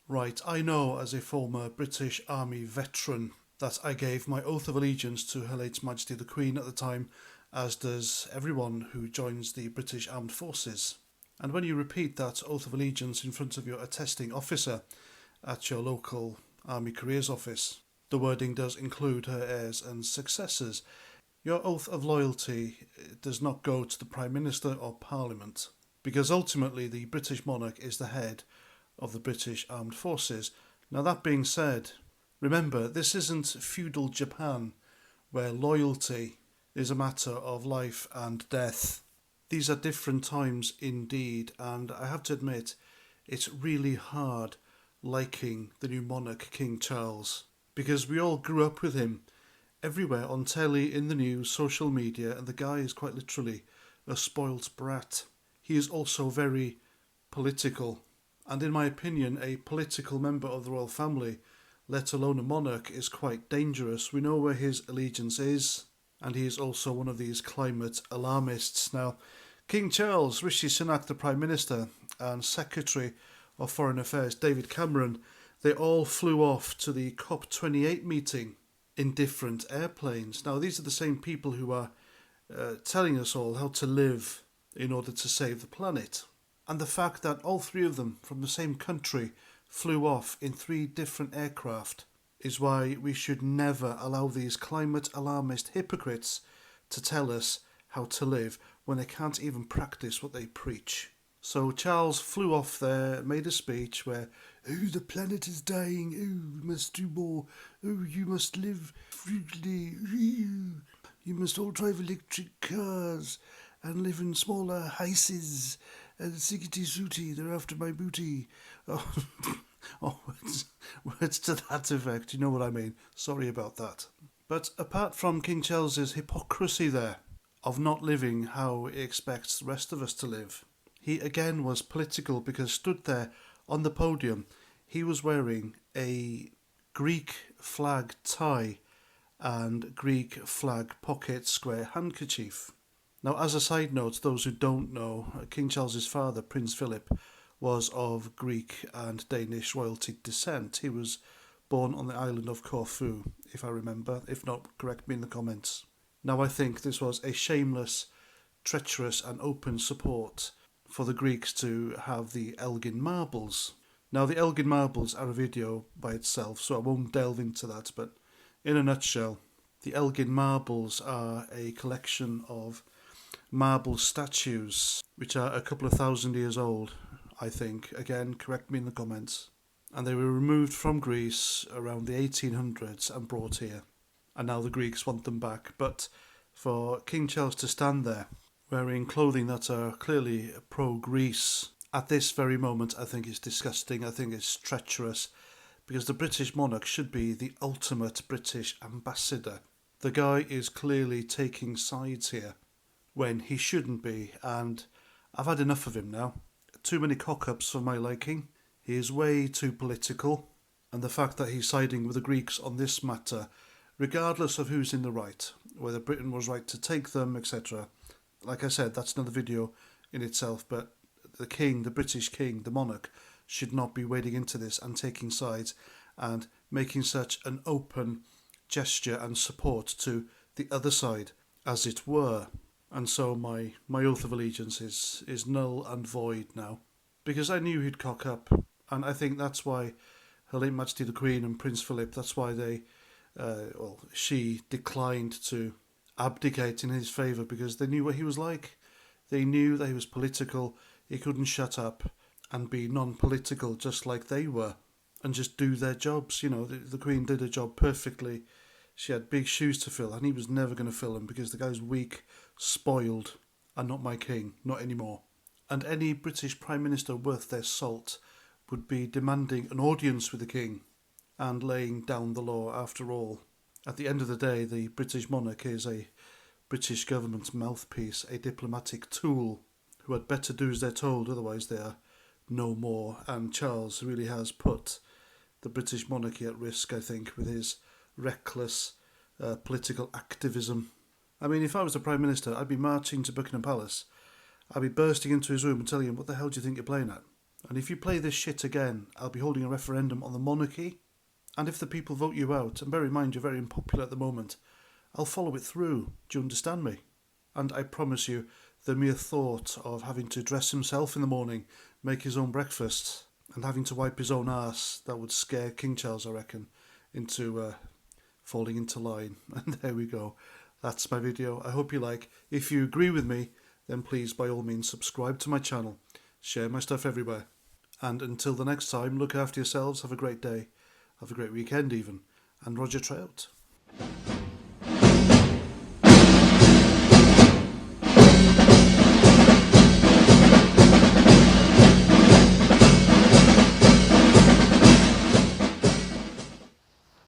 Right, I know as a former British Army veteran that I gave my oath of allegiance to Her late Majesty the Queen at the time, as does everyone who joins the British Armed Forces. And when you repeat that oath of allegiance in front of your attesting officer at your local Army Careers Office, the wording does include her heirs and successors. Your oath of loyalty does not go to the Prime Minister or Parliament, because ultimately the British monarch is the head of the British Armed Forces. Now, that being said, remember, this isn't feudal Japan where loyalty is a matter of life and death. These are different times indeed, and I have to admit, it's really hard liking the new monarch, King Charles, because we all grew up with him everywhere on telly, in the news, social media, and the guy is quite literally a spoilt brat. He is also very political, and in my opinion, a political member of the royal family, let alone a monarch, is quite dangerous. We know where his allegiance is, and he is also one of these climate alarmists. Now, King Charles, Rishi Sunak, the Prime Minister, and Secretary of Foreign Affairs, David Cameron, they all flew off to the COP28 meeting in different airplanes. Now, these are the same people who are telling us all how to live in order to save the planet. And the fact that all three of them from the same country flew off in three different aircraft is why we should never allow these climate alarmist hypocrites to tell us how to live when they can't even practice what they preach. So Charles flew off there, made a speech where, oh, the planet is dying, oh, we must do more, oh, you must live frugally, you must all drive electric cars and live in smaller houses, and sickety sooty, they're after my booty. Oh, oh words to that effect, you know what I mean. Sorry about that. But apart from King Charles's hypocrisy there, of not living how he expects the rest of us to live, he again was political because stood there on the podium, he was wearing a Greek flag tie and Greek flag pocket square handkerchief. Now, as a side note, those who don't know, King Charles's father, Prince Philip, was of Greek and Danish royalty descent. He was born on the island of Corfu, if I remember. If not, correct me in the comments. Now, I think this was a shameless, treacherous and open support for the Greeks to have the Elgin Marbles. Now, the Elgin Marbles are a video by itself, so I won't delve into that, but in a nutshell, the Elgin Marbles are a collection of marble statues, which are a couple of thousand years old, I think. Again, correct me in the comments. And they were removed from Greece around the 1800s and brought here. And now the Greeks want them back. But for King Charles to stand there wearing clothing that are clearly pro-Greece at this very moment, I think is disgusting. I think it's treacherous, because the British monarch should be the ultimate British ambassador. The guy is clearly taking sides here when he shouldn't be, and I've had enough of him now. Too many cock-ups for my liking. He is way too political, and the fact that he's siding with the Greeks on this matter, regardless of who's in the right, whether Britain was right to take them, etc. Like I said, that's another video in itself, but the king, the British king, the monarch, should not be wading into this and taking sides and making such an open gesture and support to the other side, as it were. And so my oath of allegiance is null and void now, because I knew he'd cock up, and I think that's why Her late Majesty the Queen and Prince Philip, that's why she declined to abdicate in his favour, because they knew what he was like. They knew that he was political, he couldn't shut up and be non-political just like they were, and just do their jobs. You know, the Queen did her job perfectly. She had big shoes to fill, and he was never going to fill them, because the guy's weak, spoiled, and not my king, not anymore. And any British Prime Minister worth their salt would be demanding an audience with the king and laying down the law. After all, at the end of the day, the British monarch is a British government mouthpiece, a diplomatic tool, who had better do as they're told, otherwise they are no more. And Charles really has put the British monarchy at risk, I think, with his reckless political activism. I mean, if I was the Prime Minister, I'd be marching to Buckingham Palace. I'd be bursting into his room and telling him, what the hell do you think you're playing at? And if you play this shit again, I'll be holding a referendum on the monarchy. And if the people vote you out, and bear in mind you're very unpopular at the moment, I'll follow it through. Do you understand me? And I promise you, the mere thought of having to dress himself in the morning, make his own breakfast, and having to wipe his own arse, that would scare King Charles, I reckon, into falling into line. And there we go. That's my video. I hope you like. If you agree with me, then please, by all means, subscribe to my channel. Share my stuff everywhere. And until the next time, look after yourselves. Have a great day. Have a great weekend even. And Roger Trout.